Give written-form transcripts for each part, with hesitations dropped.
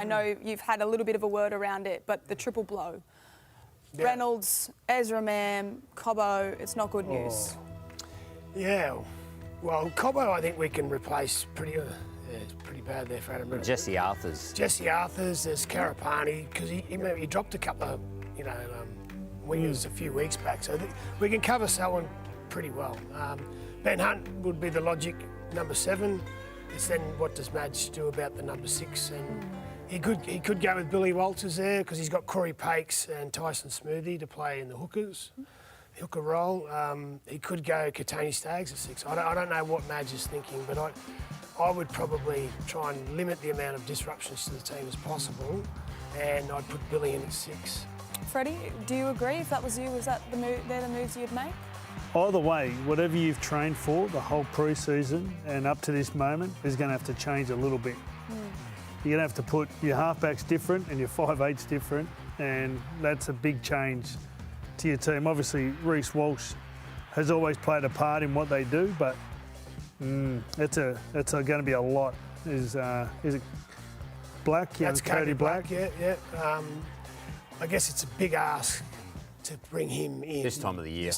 I know you've had a little bit of a word around it, but the triple blow. Yeah. Reynolds, Ezra Mam, Cobbo, it's not good news. Yeah, well, Cobbo I think we can replace pretty it's pretty bad there for Adam Reynolds. Jesse Arthurs. Jesse Arthurs, there's Karapani, because he dropped a couple of, wingers a few weeks back, so we can cover Selwyn pretty well. Ben Hunt would be the logic number 7. It's then what does Madge do about the number 6? And he could go with Billy Walters there because he's got Corey Pakes and Tyson Smoothie to play in the hooker role. He could go Katani Staggs at 6. I don't know what Madge is thinking, but I would probably try and limit the amount of disruptions to the team as possible, and I'd put Billy in at 6. Freddie, do you agree? If that was you, was that they're the moves you'd make? Either way, whatever you've trained for the whole pre-season and up to this moment is going to have to change a little bit. You're going to have to put your halfbacks different and your 5'8s different, and that's a big change to your team. Obviously, Reece Walsh has always played a part in what they do, but it's going to be a lot. Is it Black? That's Cody Black. Yeah. I guess it's a big ask to bring him in this time of the year.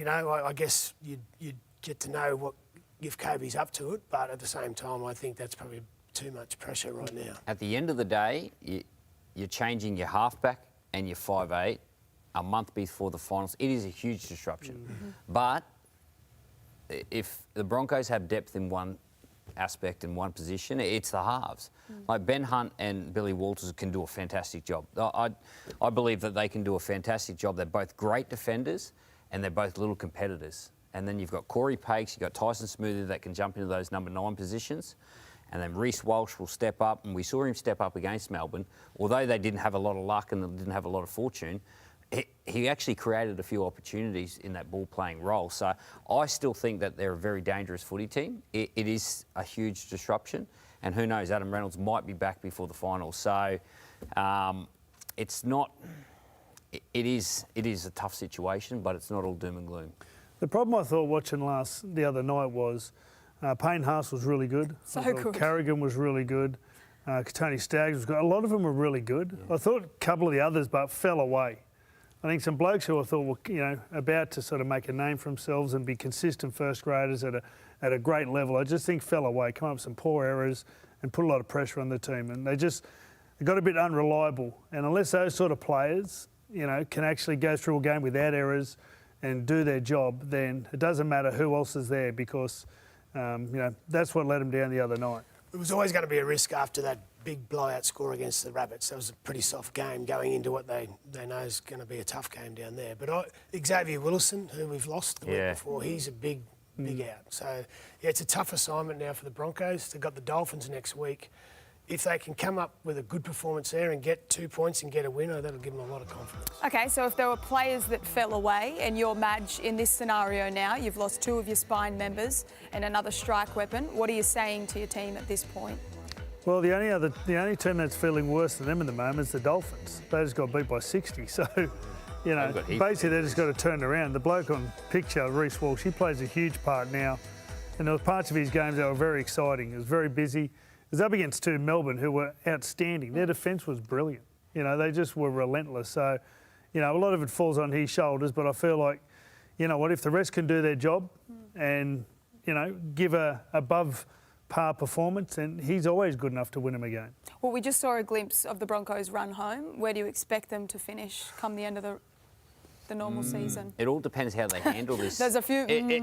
I guess you'd get to know if Kobe's up to it, but at the same time, I think that's probably too much pressure right now. At the end of the day, you're changing your halfback and your 5'8 a month before the finals. It is a huge disruption. But if the Broncos have depth in one aspect in one position, it's the halves. Like Ben Hunt and Billy Walters can do a fantastic job. I believe that they can do a fantastic job. They're both great defenders and they're both little competitors. And then you've got Corey Pakes, you've got Tyson Smoothie that can jump into those number 9 positions. And then Reece Walsh will step up, and we saw him step up against Melbourne. Although they didn't have a lot of luck and they didn't have a lot of fortune, he actually created a few opportunities in that ball-playing role. So I still think that they're a very dangerous footy team. It is a huge disruption, and who knows, Adam Reynolds might be back before the finals. So it's not... It is a tough situation, but it's not all doom and gloom. The problem I thought watching the other night was Payne Haas was really good. So good. Carrigan was really good. Katoni Staggs was good. A lot of them were really good. Yeah. I thought a couple of the others, but fell away. I think some blokes who I thought were, about to sort of make a name for themselves and be consistent first graders at a great level, I just think fell away, come up with some poor errors and put a lot of pressure on the team. And they got a bit unreliable. And unless those sort of players, can actually go through a game without errors and do their job, then it doesn't matter who else is there because, that's what let them down the other night. It was always going to be a risk after that big blowout score against the Rabbits. That was a pretty soft game going into what they know is going to be a tough game down there. But Xavier Willison, who we've lost the week before, he's a big out. So, it's a tough assignment now for the Broncos. They've got the Dolphins next week. If they can come up with a good performance there and get 2 points and get a winner, that'll give them a lot of confidence. OK, so if there were players that fell away and you're Madge in this scenario now, you've lost 2 of your spine members and another strike weapon, what are you saying to your team at this point? Well, the only team that's feeling worse than them at the moment is the Dolphins. They just got beat by 60. So, basically they just got to turn around. The bloke on picture, Reece Walsh, he plays a huge part now. And there were parts of his games that were very exciting. It was very busy. It was up against 2 Melbourne who were outstanding. Their defence was brilliant. They just were relentless. So, a lot of it falls on his shoulders, but I feel like, if the rest can do their job and, give a above par performance, and he's always good enough to win them a game. Well, we just saw a glimpse of the Broncos' run home. Where do you expect them to finish come the end of the normal season? It all depends how they handle this. There's a few... It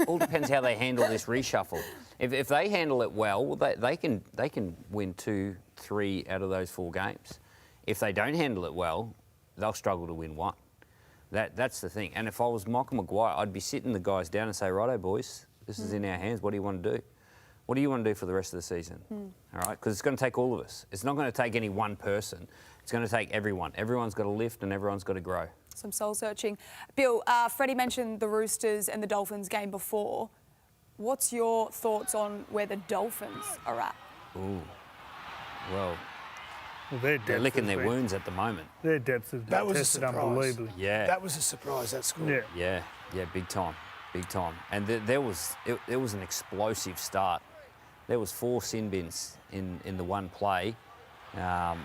all depends how they handle this reshuffle. If they handle it well, they can win 2, 3 out of those 4 games. If they don't handle it well, they'll struggle to win 1. That's the thing. And if I was Michael Maguire, I'd be sitting the guys down and say, righto, boys, this is in our hands. What do you want to do? What do you want to do for the rest of the season? All right, because it's going to take all of us. It's not going to take any one person. It's going to take everyone. Everyone's got to lift and everyone's got to grow. Some soul searching. Bill, Freddie mentioned the Roosters and the Dolphins game before. What's your thoughts on where the Dolphins are at? Ooh, well, they're licking their wounds at the moment. Their depth has been tested unbelievably. Yeah. That was a surprise, that score. Yeah, big time. And there was an explosive start. there was 4 sin bins in the one play. And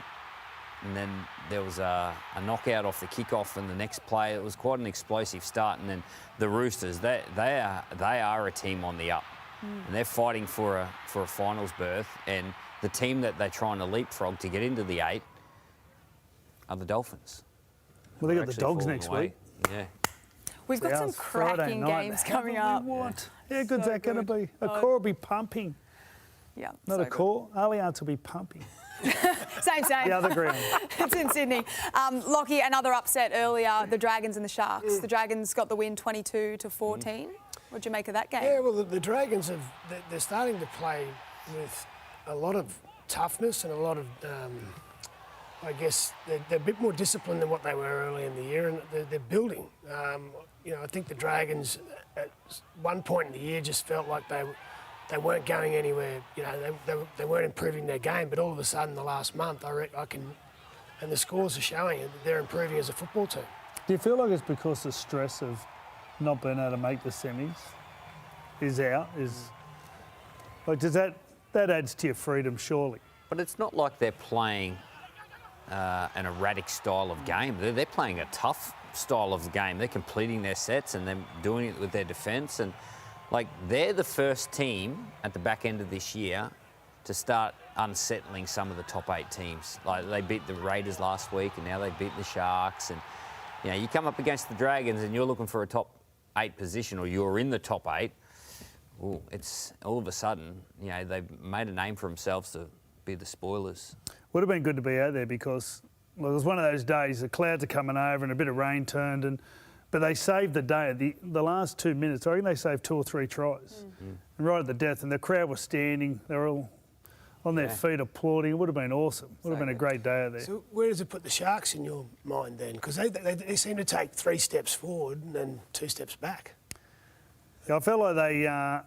then there was a knockout off the kickoff in the next play. It was quite an explosive start. And then the Roosters, they are a team on the up. And they're fighting for a finals berth. And the team that they're trying to leapfrog to get into the 8 are the Dolphins. Well, they got the Dogs next week. Yeah. We've got some cracking games coming up. How good's that going to be? A core will be pumping. Yeah. Not a core. Allianz will be pumping. Same. The other ground. It's in Sydney. Lockie, another upset earlier, the Dragons and the Sharks. The Dragons got the win 22-14. What'd you make of that game? Yeah, well, the Dragons they're starting to play with a lot of toughness and a lot of, I guess, they're a bit more disciplined than what they were early in the year, and they're building. I think the Dragons at one point in the year just felt like they weren't going anywhere. They weren't improving their game, but all of a sudden, the last month, and the scores are showing it, they're improving as a football team. Do you feel like it's because the stress of not being able to make the semis is out? Does that adds to your freedom, surely? But it's not like they're playing an erratic style of game. They're playing a tough style of game. They're completing their sets and they're doing it with their defence. And they're the first team at the back end of this year to start unsettling some of the top 8 teams. They beat the Raiders last week, and now they beat the Sharks. And you come up against the Dragons, and you're looking for a top 8 position, or you're in the top 8. Ooh, it's all of a sudden, they've made a name for themselves to be the spoilers. Would have been good to be out there because it was one of those days. The clouds are coming over, and a bit of rain turned, but they saved the day. The last 2 minutes, I reckon they saved 2 or 3 tries, and right at the death. And the crowd was standing. They were all on their feet applauding. It would have been awesome. Would have been a great day out there. So where does it put the Sharks in your mind then? Because they seem to take 3 steps forward and then 2 steps back. Yeah, I felt like I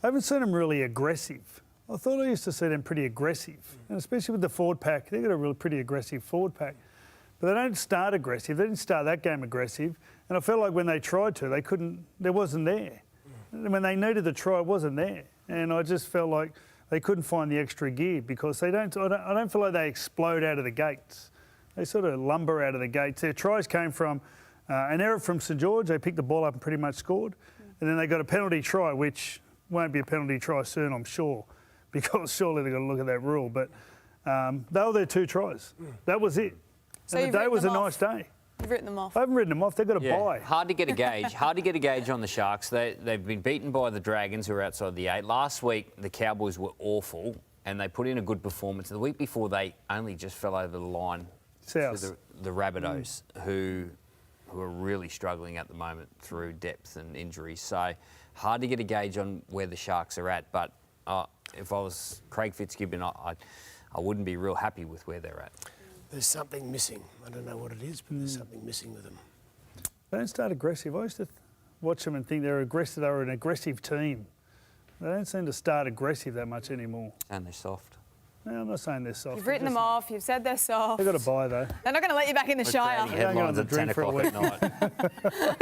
haven't seen them really aggressive. I thought I used to see them pretty aggressive, and especially with the forward pack. They've got a really pretty aggressive forward pack. But they don't start aggressive. They didn't start that game aggressive. And I felt like when they tried to, they couldn't, there wasn't there. And when they needed the try, it wasn't there. And I just felt like they couldn't find the extra gear because I don't feel like they explode out of the gates. They sort of lumber out of the gates. Their tries came from an error from St George. They picked the ball up and pretty much scored. And then they got a penalty try, which won't be a penalty try soon, I'm sure, because surely they've got to look at that rule. But they were their 2 tries. That was it. So and the day was a nice day. You've written them off. I haven't written them off. They've got to buy. Hard to get a gauge. Hard to get a gauge on the Sharks. They've been beaten by the Dragons, who are outside the 8. Last week, the Cowboys were awful, and they put in a good performance. The week before, they only just fell over the line to the Rabbitohs, who are really struggling at the moment through depth and injuries. So hard to get a gauge on where the Sharks are at. But if I was Craig Fitzgibbon, I wouldn't be real happy with where they're at. There's something missing. I don't know what it is, but there's something missing with them. They don't start aggressive. I used to watch them and think they were an aggressive team. They don't seem to start aggressive that much anymore. And they're soft. No, I'm not saying they're soft. You've written them off. You've said they're soft. They've got to buy, though. They're not going to let you back in the Shire. Headlines at 10 o'clock at night.